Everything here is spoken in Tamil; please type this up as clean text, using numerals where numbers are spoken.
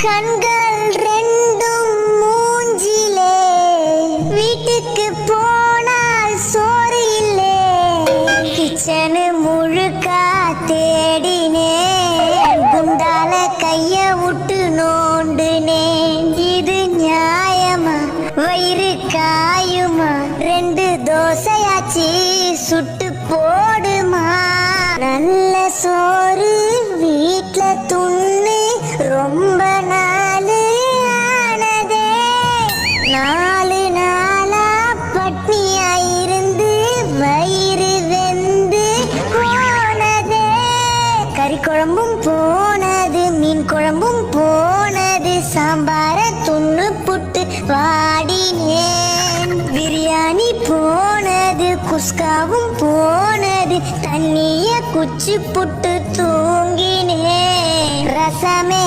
கண்கள் ரெண்டும் மூஞ்சிலே, வீட்டுக்கு போனால் சோறு இல்லே. கிச்சனு முழுக்கா தேடினேன், குண்டால கைய விட்டு நோண்டுனேன். இது நியாயமா? வயிறு காயுமா? 2 தோசையாச்சு சுட்டு போடுமா? நல்ல சோறு வீட்ல துண்ணு ரொம்ப நாள் ஆனதே. 4 நாளா பட்னியாயிருந்து வயிறு வெந்து போனதே. கறி குழம்பும் போனது, மீன் குழம்பும் போனது, சாம்பார துண்ணு புட்டு வாடினேன். பிரியாணி போனது, குஸ்காவும் போனது, தண்ணிய குச்சி புட்டு தூங்கினேன். ரசமே